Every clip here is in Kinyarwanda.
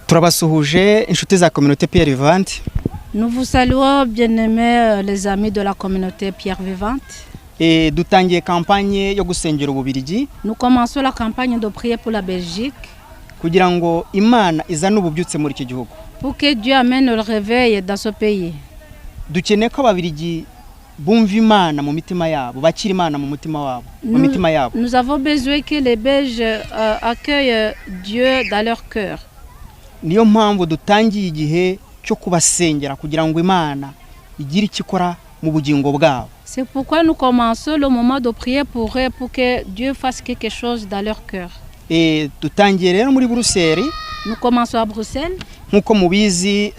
Turabasuhuje inshuti za communauté Pierre Vivante. Nous vous saluons, bien-aimés les amis de la communauté Pierre Vivante. Et dutangiye campagne yo gusengera ububirigi. Nous commençons la campagne de prière pour la Belgique. Kugira ngo Imana izane ububyutse muri iki gihugu. Pour que Dieu amène le réveil dans ce pays. Dukeneye ko ababirigi bumva Imana mu mitima yabo, bakira Imana mu mutima wabo, mu mitima yabo. Nous avons besoin que les Belges accueillent Dieu dans leur cœur. Niyo mpamvu dutangiye igihe cyo kubasengera kugira ngo Imana igire ikikora mu bugingo bwabo. C'est pourquoi nous commençons le moment de prier pour eux, pour que Dieu fasse quelque chose dans leur cœur. Et dutangiye rero muri Bruxelles. Nous commençons à Bruxelles. Nkuko mubizi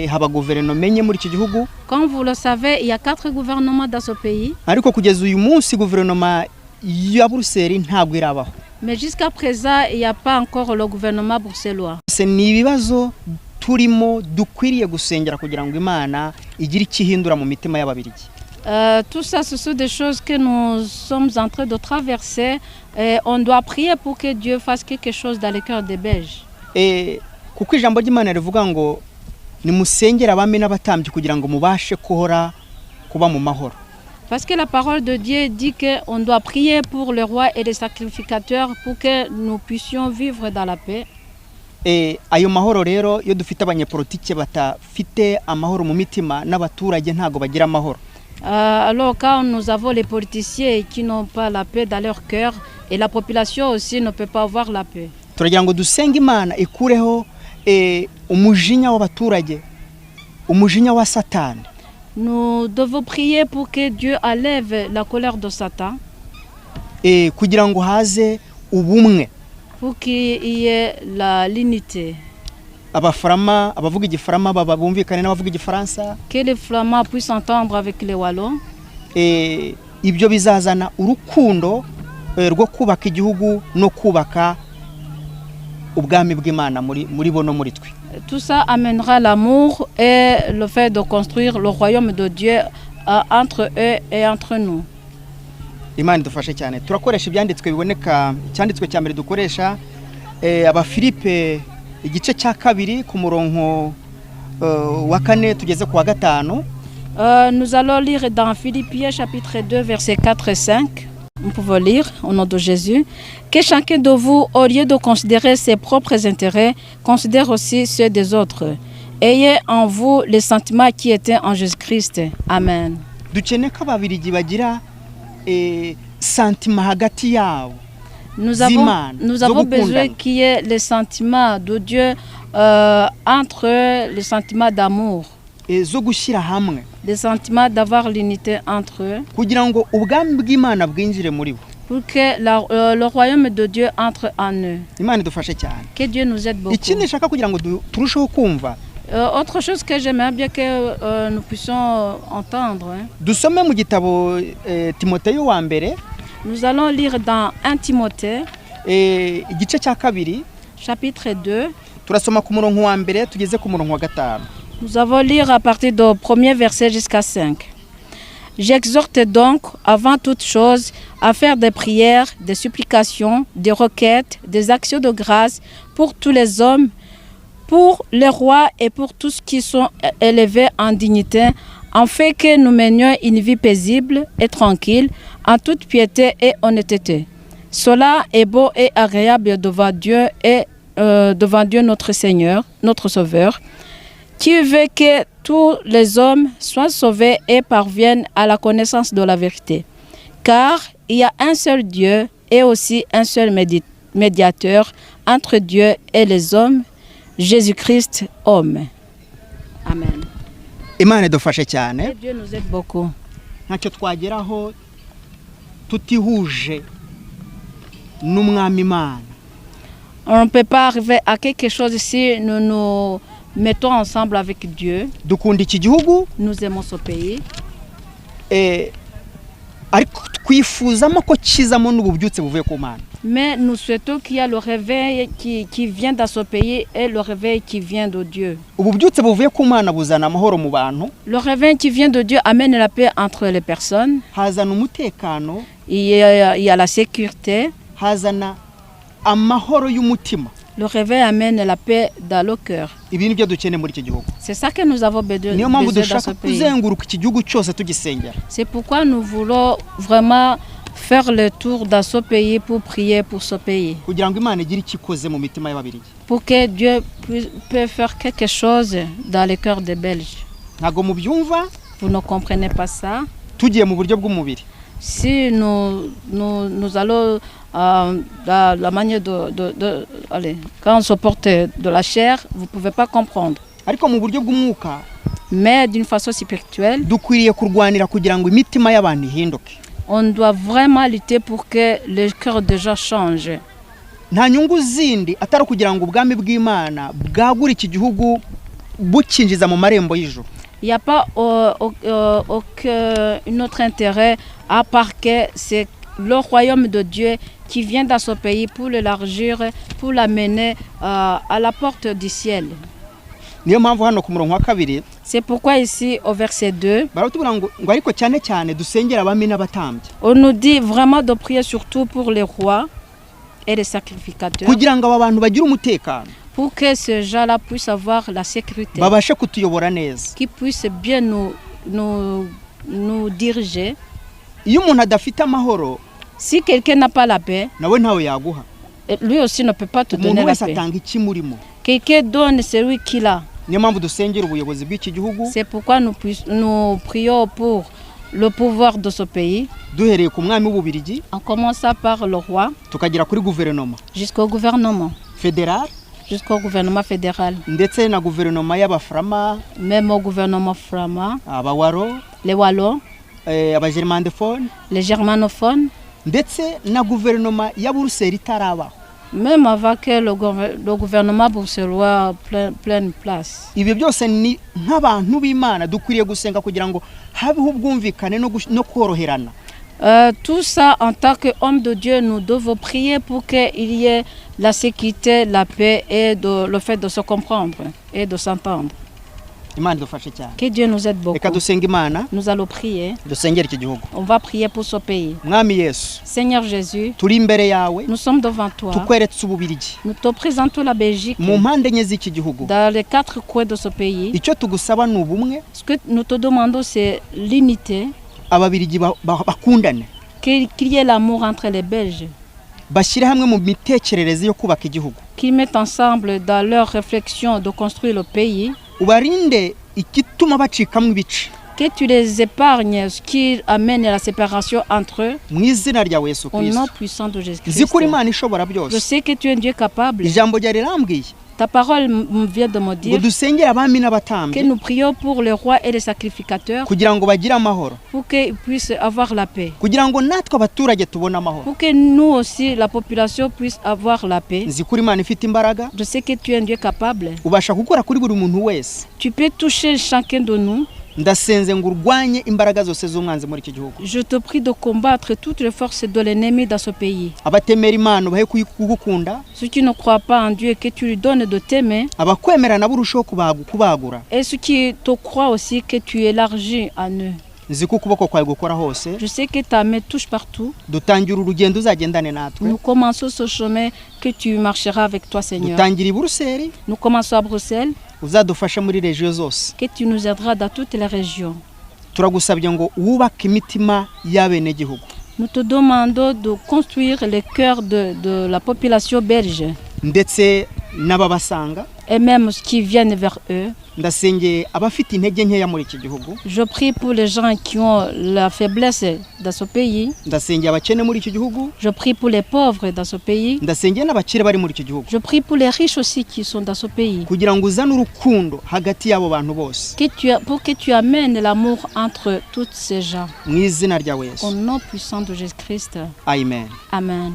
haba guverinoma enye muri iki gihugu. Comme vous le savez, il y a 4 gouvernements dans ce pays. Ariko kugeza uyu munsi guverinoma ya Bruxelles ntabwo irabaho. Mais jusqu'à présent, il n'y a pas encore le gouvernement bruxellois. C'est nibibazo turimo dukwiriye gusengera kugira ngo Imana igire ikihindura mu mitima y'ababirigi. Tout ça, ce sont des choses que nous sommes en train de traverser. Et on doit prier pour que Dieu fasse quelque chose dans le cœur des Belges. Kuko ijambo ry'Imana rivuga ngo nimusengera abami n'abatambyi kugira ngo mubashe kuhora kuba mu mahoro. Parce que la parole de Dieu dit qu'on doit prier pour le roi et les sacrificateurs pour que nous puissions vivre dans la paix. Ayo mahoro rero iyo dufite abanyepolitike batafite amahoro mu mitima n'abaturage ntago bagira amahoro. Alors quand nous avons les politiciens qui n'ont pas la paix dans leur cœur et la population aussi ne peut pas avoir la paix. Turagira ngo dusenge Imana ikureho umujinya w'abaturage, umujinya wa Satani. Nous devons prier pour que Dieu enlève la colère de Satan. Kugira ngo haze ubumwe. Pour qu'il y ait l'unité. Abaframa, abavuga igifarama bumvikane n'abavuga igifaransa. Que les Flamands puissent entendre avec les Wallons. Ibyo bizazana urukundo rwo kubaka igihugu no kubaka ubwami bw'Imana muri bo no muri twe. Tout ça amènera l'amour et le fait de construire le royaume de Dieu entre eux et entre nous. Imana idufashe cyane. Turakoresha ibyanditswe biboneka, cyanditswe cya mbere dukoresha aba Filipe igice cya kabiri ku murongo wa 4 tugeze ku wa 5. Nous allons lire dans Philippiens chapitre 2 versets 4 et 5. Vous pouvez lire au nom de Jésus. Que chacun de vous, au lieu de considérer ses propres intérêts, considère aussi ceux des autres. Ayez en vous les sentiments qui étaient en Jésus-Christ. Amen. Dukeneye ko ababirigi bagira sentiments hagati yabo. Nous avons besoin qu'il y ait les sentiments de Dieu entre les sentiments d'amour. Zo gushyira hamwe. Des sentiments d'avoir l'unité entre eux. Kugira ngo ubwami bw'Imana bwinjire muri bo. Pour que le royaume de Dieu entre en eux. Imana idufashe cyane. Que Dieu nous aide beaucoup. Ikindi nshaka kugira ngo turusheho kumva. Autre chose que j'aimerais bien que nous puissions entendre. Dusome mu gitabo Timoteyo wa mbere. Nous allons lire dans 1 Timothée. Igice cya kabiri. Chapitre 2. Turasoma ku murongo wa mbere tugeze ku murongo wa 5. Nous allons lire à partir du premier verset jusqu'à 5. J'exhorte donc, avant toute chose, à faire des prières, des supplications, des requêtes, des actions de grâce pour tous les hommes, pour les rois et pour tous qui sont élevés en dignité, afin que nous menions une vie paisible et tranquille, en toute piété et honnêteté. Cela est beau et agréable devant Dieu et devant Dieu notre Seigneur, notre Sauveur, qui veut que tous les hommes soient sauvés et parviennent à la connaissance de la vérité. Car il y a un seul Dieu et aussi un seul médiateur entre Dieu et les hommes, Jésus-Christ, homme. Amen. Imana idufashe cyane. Et Dieu nous aide beaucoup. Ntacyo twageraho tutihuje n'umwami Imana. On ne peut pas arriver à quelque chose si nous nous mettons ensemble avec Dieu. Dukunda iki gihugu. Nous aimons ce pays. Ariko twifuzamo ko kizamo n'ububyutse buvuye ku Mana. Mais nous souhaitons qu'il y a le réveil qui vient dans ce pays et le réveil qui vient de Dieu. Ububyutse buvuye ku Mana buzana amahoro mu bantu. Le réveil qui vient de Dieu amène la paix entre les personnes. Hazana umutekano. Il y a la sécurité. Hazana amahoro y'umutima. Le réveil amène la paix dans le cœur. ibi nibyo dukeneye muri iki gihugu. C'est ça que nous avons besoin niyo mpamvu dans ce dushaka pays. kuzenguruka iki gihugu cyose tugisengera. C'est pourquoi nous voulons vraiment faire le tour dans ce pays pour prier pour ce pays. kugira ngo Imana igire icyo ikoze mu mitima y'Ababiligi. Pour que Dieu peut faire quelque chose dans le cœur des Belges. Ntago mubyumva. Vous ne comprenez pas ça? Tugiye mu buryo bw'umubiri. Si nous allons dans la manière allez, quand on se porte de la chair, vous ne pouvez pas comprendre. Ariko mu buryo bw'umwuka. Mais d'une façon spirituelle, dukwiriye kurwanira kugira ngo imitima y'abantu ihinduke. On doit vraiment lutter pour que le cœur des gens change. Nta nyungu zindi atari kugira ngo ubwami bw'Imana bwagura iki gihugu bukinjiza mu marembo y'ijuru. Il n'y a pas aucun autre intérêt à part que c'est le royaume de Dieu qui vient dans ce pays pour l'élargir, pour l'amener à la porte du ciel. Niyo mpamvu hano ku murongo wa kabiri. C'est pourquoi ici au verset 2, baratubwira ngo ariko cyane cyane dusengera abami n'abatambyi. On nous dit vraiment de prier surtout pour les rois et les sacrificateurs. Kugira ngo aba bantu bagire umutekano. Pour que ces gens-là puissent avoir la sécurité. Babashe kutuyobora neza. Qui puissent bien nous diriger. Iyo umuntu adafite amahoro, si quelqu'un n'a pas la paix, nawe ntawe yaguha. Lui aussi ne peut pas te donner la paix. Quelqu'un donne celui qu'il a. C'est pourquoi nous prions pour le pouvoir de ce pays. En commençant par le roi jusqu'au gouvernement fédéral. Jusqu'au gouvernement fédéral. Même au gouvernement flamand. Les Wallons. Les germanophones. Même avant que le gouvernement bruxellois prenne place. Tout ça, en tant qu'homme de Dieu, nous devons prier pour qu'il y ait la sécurité, la paix et le fait de se comprendre et de s'entendre. Que Dieu nous aide beaucoup. Nous allons prier. On va prier pour ce pays. Seigneur Jésus, nous sommes devant toi. Nous te présentons la Belgique dans les 4 coins de ce pays. Ce que nous te demandons, c'est l'unité. Qu'il y ait l'amour entre les Belges. Qu'ils mettent ensemble dans leur réflexion de construire le pays. Que tu les épargnes, ce qui amène à la séparation entre eux. Au nom puissant de Jésus-Christ. Je sais que tu es un Dieu capable. Ta parole vient de me dire que nous prions pour les rois et les sacrificateurs pour qu'ils puissent avoir la paix. Pour que nous aussi, la population, puisse avoir la paix. Je sais que tu es un Dieu capable. Tu peux toucher chacun de nous. Je te prie de combattre toutes les forces de l'ennemi dans ce pays. Ceux qui ne croient pas en Dieu, que tu lui donnes de t'aimer. Et ceux qui te croient aussi, que tu élargis en eux. Je sais que ta main touche partout. Nous commençons ce chemin que tu marcheras avec toi, Seigneur. Nous commençons à Bruxelles. Que tu nous aideras dans toutes les régions. Nous te demandons de construire le cœur de la population belge. Et même ceux qui viennent vers eux. Je prie pour les gens qui ont la faiblesse dans ce pays. Je prie pour les pauvres dans ce pays. Je prie pour les riches aussi qui sont dans ce pays. Pour que tu amènes l'amour entre tous ces gens. Au nom puissant de Jésus-Christ. Amen. Amen.